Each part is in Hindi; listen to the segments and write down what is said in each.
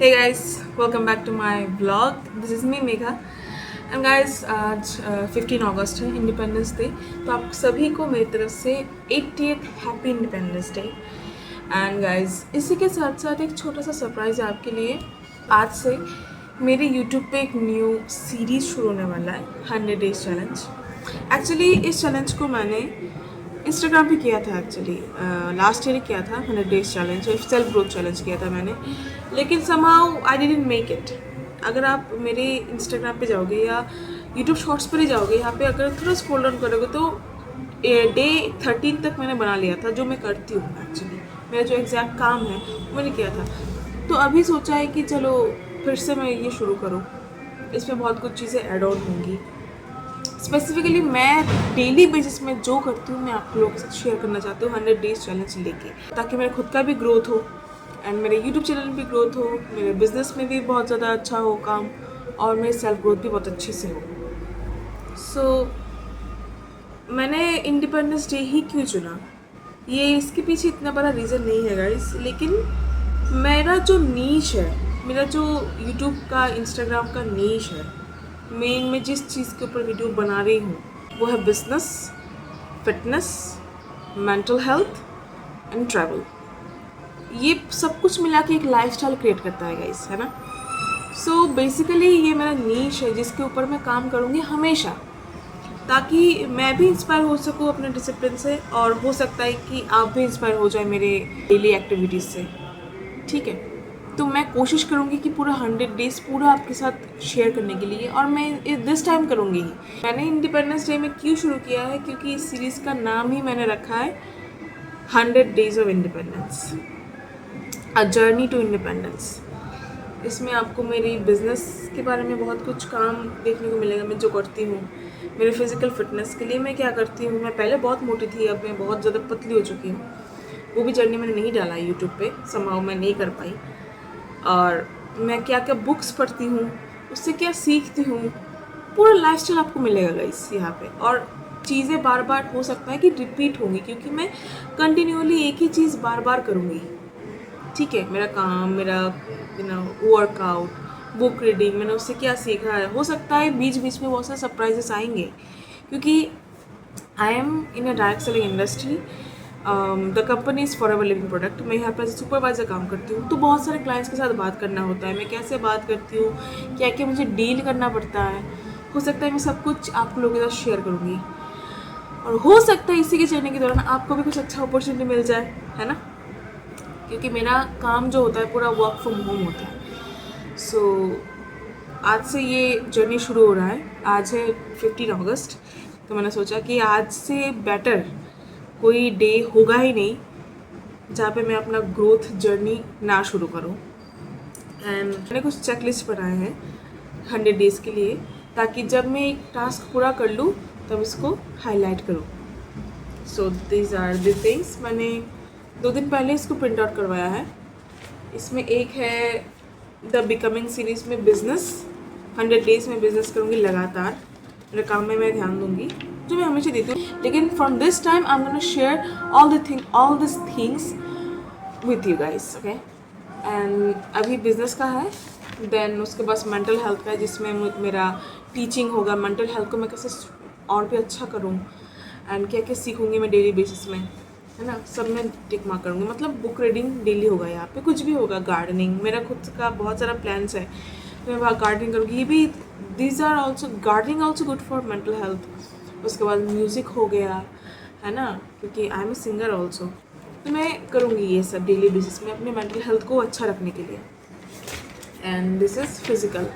Hey guys, welcome back to my vlog. This is me Megha. And guys, आज 15 अगस्त है इंडिपेंडेंस डे, तो आप सभी को मेरी तरफ से 80th happy independence day. And guys, इसी के साथ साथ एक छोटा सा सरप्राइज़ है आपके लिए। आज से मेरे यूट्यूब पे एक न्यू सीरीज़ शुरू होने वाला है, 100 डेज चैलेंज। एक्चुअली इस चैलेंज को मैंने इंस्टाग्राम पे किया था। एक्चुअली लास्ट ईयर किया था 100 days challenge, self growth challenge किया था मैंने, लेकिन somehow I didn't make it. अगर आप मेरे इंस्टाग्राम पे जाओगे या यूट्यूब शॉर्ट्स पर ही जाओगे, यहाँ पे अगर थोड़ा स्क्रॉल डाउन करोगे तो डे 13 तक मैंने बना लिया था, जो मैं करती हूँ। एक्चुअली मेरा जो एग्जैक्ट काम है वो मैंने किया था। तो अभी सोचा है कि चलो फिर से मैं ये शुरू करूँ। इसमें बहुत कुछ चीज़ें ऐड ऑन होंगी। स्पेसिफिकली मैं डेली बेसिस में जो करती हूँ मैं आप लोगों के साथ शेयर करना चाहती हूँ 100 डेज चैलेंज लेके, ताकि मेरे खुद का भी ग्रोथ हो एंड मेरे यूट्यूब चैनल में भी ग्रोथ हो, मेरे बिजनेस में भी बहुत ज़्यादा अच्छा हो काम, और मेरी सेल्फ ग्रोथ भी बहुत अच्छे से हो। मैंने इंडिपेंडेंस डे ही क्यों चुना, ये इसके पीछे इतना बड़ा रीज़न नहीं है गाइस, लेकिन मेरा जो नीश है, मेरा जो यूट्यूब का इंस्टाग्राम का नीश है, मेन में जिस चीज़ के ऊपर वीडियो बना रही हूँ वो है business, fitness, mental health and travel. ये सब कुछ मिला के एक लाइफस्टाइल क्रिएट करता है गाइस, है ना। सो बेसिकली ये मेरा नीश है जिसके ऊपर मैं काम करूँगी हमेशा, ताकि मैं भी इंस्पायर हो सकूँ अपने डिसिप्लिन से, और हो सकता है कि आप भी इंस्पायर हो जाए मेरे डेली एक्टिविटीज़ से। ठीक है, तो मैं कोशिश करूँगी कि पूरा 100 डेज़ पूरा आपके साथ शेयर करने के लिए, और मैं दिस टाइम करूँगी ही। मैंने इंडिपेंडेंस डे में क्यों शुरू किया है, क्योंकि इस सीरीज़ का नाम ही मैंने रखा है 100 days of independence, a journey to independence. इसमें आपको मेरी बिज़नेस के बारे में बहुत कुछ काम देखने को मिलेगा, मैं जो करती हूँ। मेरे फिज़िकल फिटनेस के लिए मैं क्या करती हूँ। मैं पहले बहुत मोटी थी, अब मैं बहुत ज़्यादा पतली हो चुकी हूँ। वो भी जर्नी मैंने नहीं डाला यूट्यूब पे, समहाउ मैं नहीं कर पाई। और मैं क्या क्या बुक्स पढ़ती हूँ, उससे क्या सीखती हूँ, पूरा लाइफस्टाइल आपको मिलेगा गाइस यहाँ पे। और चीज़ें बार बार हो सकता है कि रिपीट होंगी, क्योंकि मैं कंटिन्यूअली एक ही चीज़ बार बार करूँगी। ठीक है, मेरा काम, मेरा वर्कआउट, बुक रीडिंग, मैंने उससे क्या सीखा है, हो सकता है बीच बीच में बहुत सारे सरप्राइजेस आएंगे, क्योंकि I M in a direct selling industry. The company is forever living product. मैं यहाँ पर सुपरवाइजर काम करती हूँ, तो बहुत सारे क्लाइंट्स के साथ बात करना होता है। मैं कैसे बात करती हूँ, क्या क्या मुझे डील करना पड़ता है, हो सकता है मैं सब कुछ आप लोगों के साथ शेयर करूँगी। और हो सकता है इसी के जर्नी के दौरान आपको भी कुछ अच्छा अपॉर्चुनिटी मिल जाए, है ना, क्योंकि मेरा काम जो होता है पूरा वर्क फ्रॉम होम होता है। आज से ये जर्नी शुरू हो रहा है। आज है 15 अगस्त, तो मैंने सोचा कि आज से बेटर कोई डे होगा ही नहीं जहाँ पे मैं अपना ग्रोथ जर्नी ना शुरू करूँ। एंड मैंने कुछ चेकलिस्ट बनाए हैं 100 डेज़ के लिए, ताकि जब मैं एक टास्क पूरा कर लूँ तब इसको हाईलाइट करूँ। So these are the things. मैंने 2 दिन पहले इसको प्रिंट आउट करवाया है। इसमें एक है द बिकमिंग सीरीज़ में बिज़नेस, 100 डेज़ में बिज़नेस करूँगी लगातार, मेरे काम में मैं ध्यान दूँगी, जो मैं हमेशा देती हूँ। लेकिन from this time I am gonna share all this things with you guys, okay. And अभी बिज़नेस का है, देन उसके बाद मेंटल हेल्थ का है, जिसमें मेरा टीचिंग होगा। मेंटल हेल्थ को मैं कैसे और भी अच्छा करूँ एंड क्या क्या सीखूँगी मैं डेली बेसिस में, है ना, सब मैं टिक मार्क करूँगी। मतलब बुक रीडिंग डेली होगा, यहाँ पे कुछ भी होगा। गार्डनिंग, मेरा खुद का बहुत सारा प्लान्स है, तो मैं वहाँ गार्डनिंग करूँगी। ये भी these are also, gardening also good for mental health. उसके बाद म्यूज़िक हो गया, है ना, क्योंकि I am a singer also. तो मैं करूँगी ये सब डेली बेसिस में अपने मेंटल हेल्थ को अच्छा रखने के लिए। And this is physical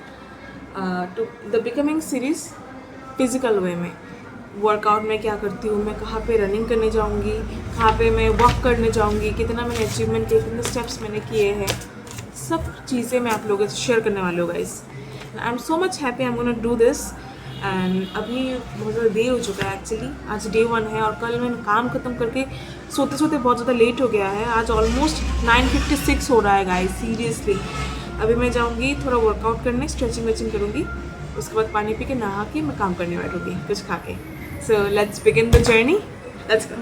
to the becoming series. Physical way में वर्कआउट में क्या करती हूँ, मैं कहाँ पे रनिंग करने जाऊँगी, कहाँ पे मैं वॉक करने जाऊँगी, कितना मैंने अचीवमेंट किए, कितने स्टेप्स मैंने किए हैं, सब चीज़ें मैं आप लोगों से शेयर करने वाली हूँ guys. I am so much happy, I am gonna do this. And अभी बहुत ज़्यादा देर हो चुका है। एक्चुअली आज डे 1 है, और कल मैंने काम ख़त्म करके सोते सोते बहुत ज़्यादा लेट हो गया है। आज ऑलमोस्ट 9:56 हो रहा है गाइस, सीरियसली। अभी मैं जाऊँगी थोड़ा वर्कआउट करने, स्ट्रेचिंग वेचिंग करूँगी, उसके बाद पानी पी के नहा के मैं काम करने बैठूँगी कुछ खा के। So let's begin the journey. Let's go.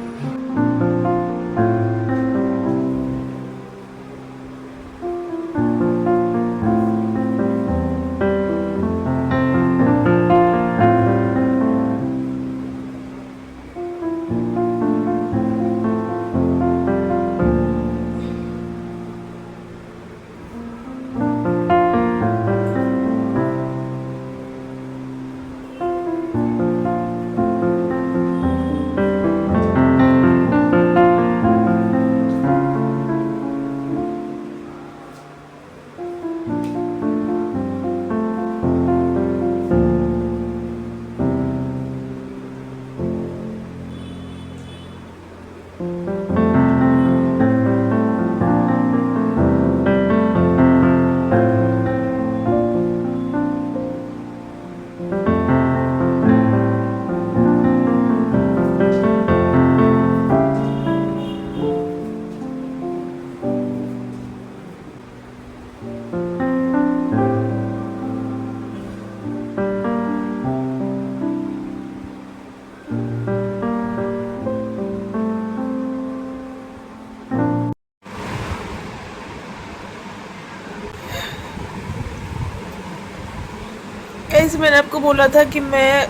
Guys मैंने आपको बोला था कि मैं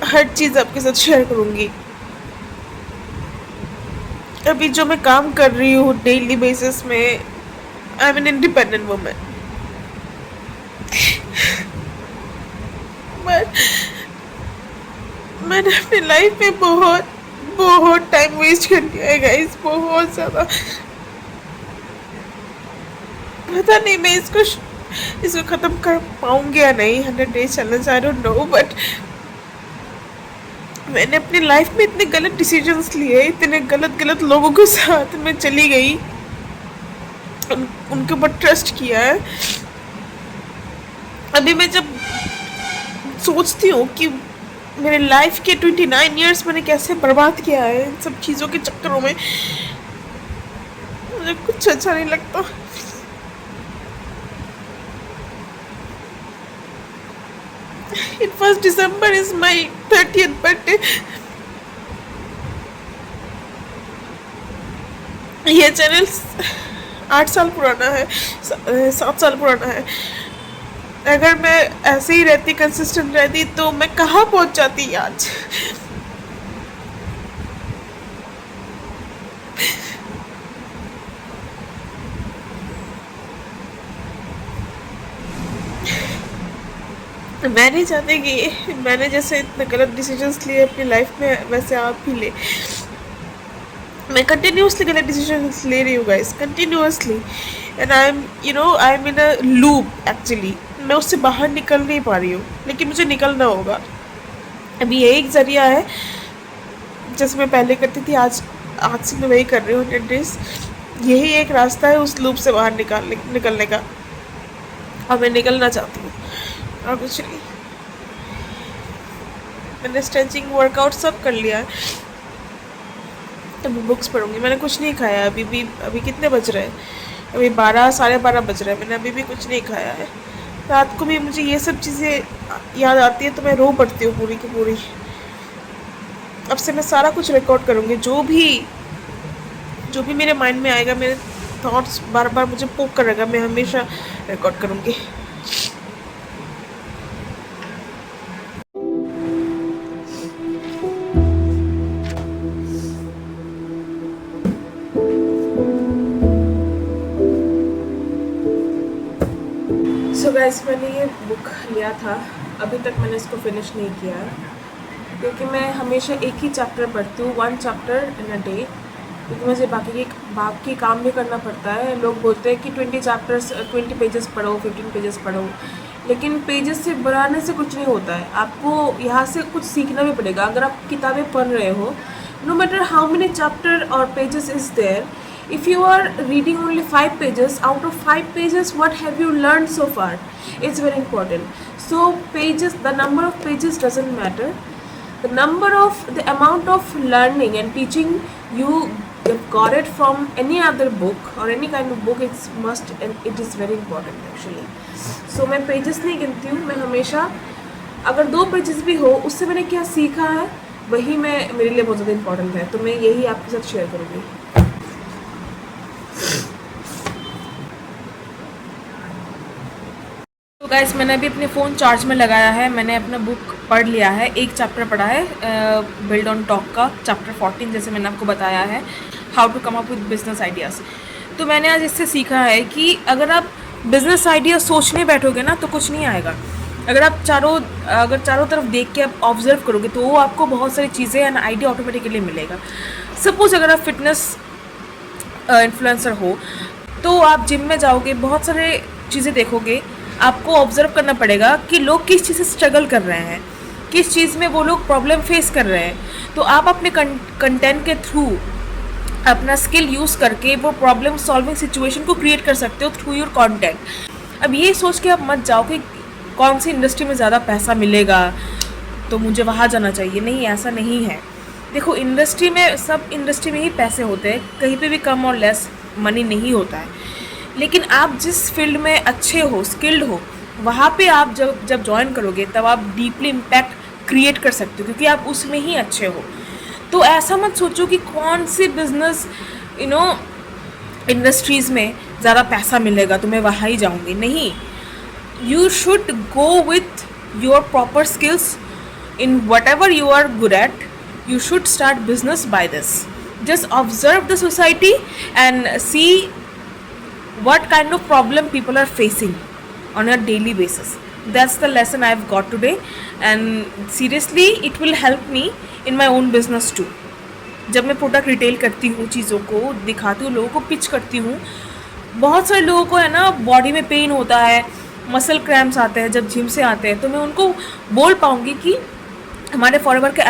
हर चीज़ आपके साथ शेयर करूँगी। अभी जो मैं काम कर रही हूँ डेली बेसिस में, I am an independent woman, but मैंने अपनी लाइफ में बहुत बहुत टाइम वेस्ट कर दिया है गाइस, बहुत ज़्यादा। पता नहीं मैं इसको ख़त्म कर पाऊँगी या नहीं, 100 days challenge, I don't know, but मैंने अपनी लाइफ में इतने गलत डिसीजंस लिए, इतने गलत गलत लोगों के साथ मैं चली गई, उनके ऊपर ट्रस्ट किया है। अभी मैं जब सोचती हूँ कि मेरे लाइफ के 29 इयर्स मैंने कैसे बर्बाद किया है इन सब चीज़ों के चक्करों में, मुझे कुछ अच्छा नहीं लगता। It was December is my 30th birthday. ये चैनल 8 साल पुराना है, 7 साल पुराना है। अगर मैं ऐसे ही रहती, कंसिस्टेंट रहती, तो मैं कहाँ पहुँच जाती आज। मैं नहीं चाहती कि मैंने जैसे इतने गलत डिसीजंस लिए अपनी लाइफ में, वैसे आप भी ले। मैं कंटिन्यूसली गलत डिसीजंस ले रही हूँ guys, continuously, and I am in a loop actually. मैं उससे बाहर निकल नहीं पा रही हूँ, लेकिन मुझे निकलना होगा। अभी यही एक ज़रिया है, जैसे मैं पहले करती थी, आज से मैं वही कर रही हूँ 100 डेज। यही एक रास्ता है उस लूप से बाहर निकलने का, और मैं निकलना चाहती हूँ, और कुछ नहीं। मैंने स्ट्रेचिंग वर्कआउट सब कर लिया है, तब बुक्स पढ़ूंगी। मैंने कुछ नहीं खाया अभी कितने बज रहे हैं? अभी 12, साढ़े 12 बज रहे हैं, मैंने अभी भी कुछ नहीं खाया है। रात को भी मुझे ये सब चीज़ें याद आती है तो मैं रो पड़ती हूँ पूरी की पूरी। अब से मैं सारा कुछ रिकॉर्ड करूँगी, जो भी मेरे माइंड में आएगा, मेरे थॉट्स बार बार मुझे पोक करेगा, मैं हमेशा रिकॉर्ड करूँगी। सो गाइस मैंने ये बुक लिया था, अभी तक मैंने इसको फिनिश नहीं किया है, क्योंकि मैं हमेशा एक ही चैप्टर पढ़ती हूँ, 1 चैप्टर इन अ डे, क्योंकि मुझे बाकी काम भी करना पड़ता है। लोग बोलते हैं कि 20 पेजेस पढ़ो, 15 पेजेस पढ़ो, लेकिन पेजेस से बढ़ाने से कुछ नहीं होता है। आपको यहाँ से कुछ सीखना भी पड़ेगा। अगर आप किताबें पढ़ रहे हो, no matter how many chapter और pages is there, if you are reading only 5 pages, out of 5 pages what have you learned so far? It's very important. So pages, the number of pages doesn't matter, the amount of learning and teaching you got it from any other book or any kind of book, it's must and it is very important actually. So मैं pages नहीं गिनती हूँ, मैं हमेशा अगर 2 pages भी हो, उससे मैंने क्या सीखा है वही मैं मेरे लिए बहुत ज़्यादा इम्पोर्टेंट है, तो मैं यही आपके साथ शेयर करूँगी। तो गाइस मैंने अभी अपने फ़ोन चार्ज में लगाया है, मैंने अपना बुक पढ़ लिया है, एक चैप्टर पढ़ा है बिल्ड ऑन टॉक का, चैप्टर 14, जैसे मैंने आपको बताया है, how to come up with business ideas. तो मैंने आज इससे सीखा है कि अगर आप बिज़नेस आइडिया सोचने बैठोगे ना तो कुछ नहीं आएगा। अगर आप चारों तरफ देख के आप ऑब्जर्व करोगे तो वो आपको बहुत सारी चीज़ें एंड आइडिया ऑटोमेटिकली मिलेगा। सपोज़ अगर आप फिटनेस इन्फ्लुएंसर हो तो आप जिम में जाओगे, बहुत सारे चीज़ें देखोगे, आपको ऑब्जर्व करना पड़ेगा कि लोग किस चीज़ से स्ट्रगल कर रहे हैं, किस चीज़ में वो लोग प्रॉब्लम फेस कर रहे हैं। तो आप अपने कंटेंट के थ्रू अपना स्किल यूज़ करके वो प्रॉब्लम सॉल्विंग सिचुएशन को क्रिएट कर सकते हो थ्रू योर कंटेंट। अब ये सोच के आप मत जाओ कि कौन सी इंडस्ट्री में ज़्यादा पैसा मिलेगा तो मुझे वहाँ जाना चाहिए। नहीं, ऐसा नहीं है। देखो, सब इंडस्ट्री में ही पैसे होते हैं, कहीं पे भी कम और लेस मनी नहीं होता है। लेकिन आप जिस फील्ड में अच्छे हो, स्किल्ड हो, वहाँ पे आप जब ज्वाइन करोगे तब आप डीपली इम्पैक्ट क्रिएट कर सकते हो, क्योंकि आप उसमें ही अच्छे हो। तो ऐसा मत सोचो कि कौन सी बिजनेस इंडस्ट्रीज़ में ज़्यादा पैसा मिलेगा तो मैं वहाँ ही जाऊँगी। नहीं, you should go with your proper skills in whatever you are good at, you should start business by this. Just observe the society and see what kind of problem people are facing on a daily basis. That's the lesson I've got today, and seriously it will help me in my own business too. जब मैं प्रोडक्ट रिटेल करती हूँ, चीज़ों को दिखाती हूँ, लोगों को पिच करती हूँ, बहुत सारे लोगों को है ना बॉडी में पेन होता है, मसल क्रैम्प्स आते हैं जब जिम से आते हैं, तो मैं उनको बोल पाऊँगी कि हमारे फॉरएवर का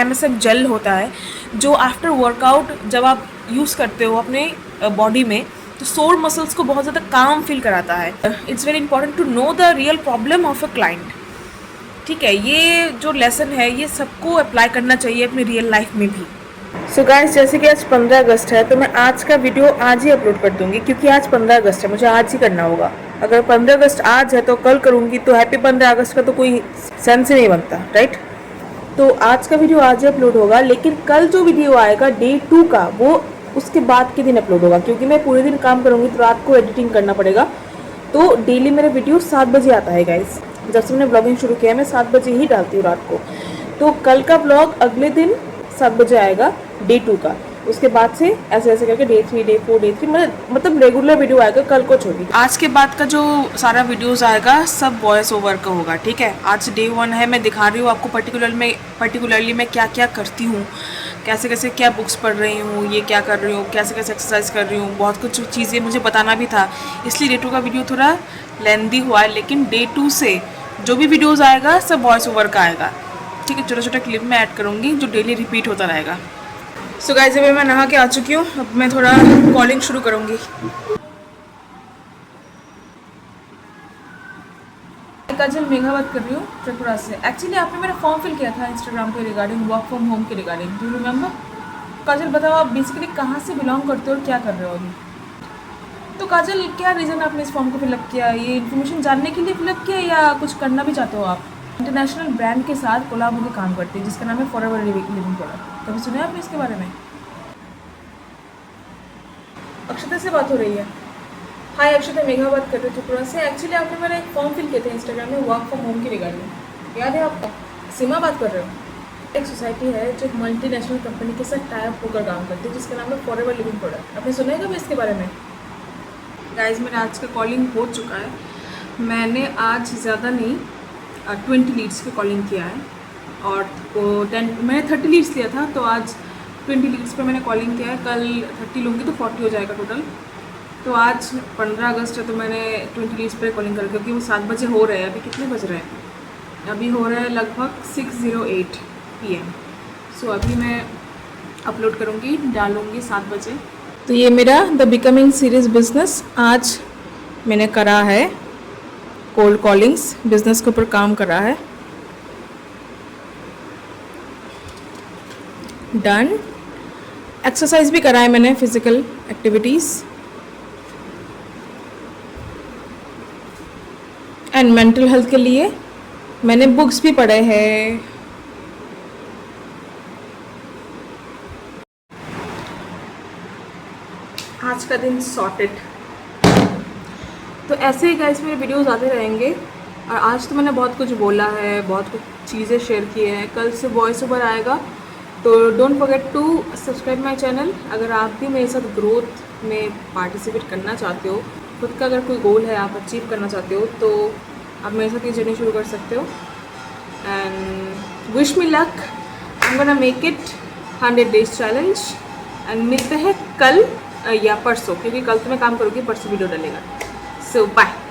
MSM जेल होता है जो आफ्टर वर्कआउट जब आप यूज़ करते हो अपने बॉडी में, तो सोर मसल्स को बहुत ज़्यादा काम फील कराता है. It's very important to know the real problem of a client. ठीक है, ये जो लेसन है ये सबको अप्लाई करना चाहिए अपनी रियल लाइफ में भी. सो गाइस, जैसे कि आज 15 अगस्त है तो मैं आज का वीडियो आज ही अपलोड कर दूंगी, क्योंकि आज 15 अगस्त है, मुझे आज ही करना होगा. अगर 15 अगस्त आज है तो कल करूंगी तो हैप्पी 15 अगस्त का तो कोई सेंस ही नहीं बनता, राइट? तो आज का वीडियो आज ही अपलोड होगा, लेकिन कल जो वीडियो आएगा डे 2 का वो उसके बाद के दिन अपलोड होगा, क्योंकि मैं पूरे दिन काम करूँगी तो रात को एडिटिंग करना पड़ेगा. तो डेली मेरा वीडियो 7 बजे आता है गाइस. जब से मैंने ब्लॉगिंग शुरू किया है मैं 7 बजे ही डालती हूँ रात को. तो कल का ब्लॉग अगले दिन 7 बजे आएगा डे 2 का. उसके बाद से ऐसे ऐसे करके डे 3, डे 4, डे 3 मतलब रेगुलर वीडियो आएगा कल को छोड़ी. आज के बाद का जो सारा वीडियोस आएगा सब वॉइस ओवर का होगा. ठीक है, आज डे 1 है, मैं दिखा रही हूँ आपको पर्टिकुलरली मैं क्या क्या करती हूँ, कैसे कैसे क्या बुक्स पढ़ रही हूँ, ये क्या कर रही हूँ, कैसे कैसे एक्सरसाइज कर रही हूँ. बहुत कुछ चीज़ें मुझे बताना भी था, इसलिए डे 2 का वीडियो थोड़ा लेंदी हुआ है, लेकिन डे 2 से जो भी वीडियोज़ आएगा सब वॉइस ओवर का आएगा. ठीक है, छोटा छोटा क्लिप में ऐड करूँगी जो डेली रिपीट होता रहेगा. सो गाइस, अभी मैं नहा के आ चुकी हूँ, अब मैं थोड़ा कॉलिंग शुरू करूँगी. काजल मेघा बात कर रही हूँ त्रिपुरा से. एक्चुअली आपने मेरा फॉर्म फिल किया था इंस्टाग्राम के रिगार्डिंग वर्क फ्रॉम होम के regarding. Do you remember? Kajal बताओ आप बेसिकली कहाँ से बिलोंग करते हो और क्या कर रहे हो अभी? तो काजल, क्या रीज़न आपने इस फॉर्म को फिलअप किया? ये इन्फॉर्मेशन जानने के लिए फिलअप किया या कुछ करना भी चाहते हो आप? इंटरनेशनल ब्रांड के साथ कोलैब होकर काम करते हैं जिसका नाम है फॉरएवर लिविंग प्रोडक्ट. कभी सुना है आपने इसके बारे में? अक्षता से बात हो रही है. हाय अक्षता, मेघा बात कर रही हूँ त्रिपुरा से. एक्चुअली आपने मेरा एक फॉर्म फिल किया था इंस्टाग्राम में वर्क फ्रॉम होम के रिगार्डिंग, याद है आपको? सीमा बात कर रहे हो. एक सोसाइटी है जो मल्टीनेशनल कंपनी के साथ टाई अप होकर काम करती है जिसका नाम है फॉरएवर लिविंग प्रोडक्ट. आपने सुना है कभी इसके बारे में? गाइज, मेरा आज का कॉलिंग हो चुका है. मैंने आज ज़्यादा नहीं 20 लीड्स की कॉलिंग किया है, और मैंने 30 लीड्स लिया था, तो आज 20 लीड्स पे मैंने कॉलिंग किया है. कल 30 लूँगी तो 40 हो जाएगा टोटल. तो आज 15 अगस्त है तो मैंने 20 लीड्स पे कॉलिंग कर, क्योंकि वो 7 बजे हो रहे हैं. अभी कितने बज रहे हैं? अभी हो रहा है लगभग 6:08 PM. सो अभी मैं अपलोड करूँगी, डालूँगी 7 बजे. तो ये मेरा द बिकमिंग सीरीज़ बिजनेस आज मैंने करा है. कोल्ड कॉलिंग्स बिजनेस के ऊपर काम कर रहा है. डन. एक्सरसाइज भी करा है मैंने, physical activities and mental health के लिए मैंने बुक्स भी पढ़े हैं. आज का दिन सॉर्टेड. तो ऐसे ही गाइस मेरे वीडियोस आते रहेंगे, और आज तो मैंने बहुत कुछ बोला है, बहुत कुछ चीज़ें शेयर की हैं. कल से वॉइस ओवर आएगा, तो don't forget to subscribe my channel. अगर आप भी मेरे साथ ग्रोथ में पार्टिसिपेट करना चाहते हो, खुद का अगर कोई गोल है आप अचीव करना चाहते हो, तो आप मेरे साथ ये जर्नी शुरू कर सकते हो. And wish me luck. I am gonna make it 100 days challenge. And मिलते हैं कल या परसों, क्योंकि कल तो मैं काम करूँगी, परसों वीडियो डलेगा. So bye.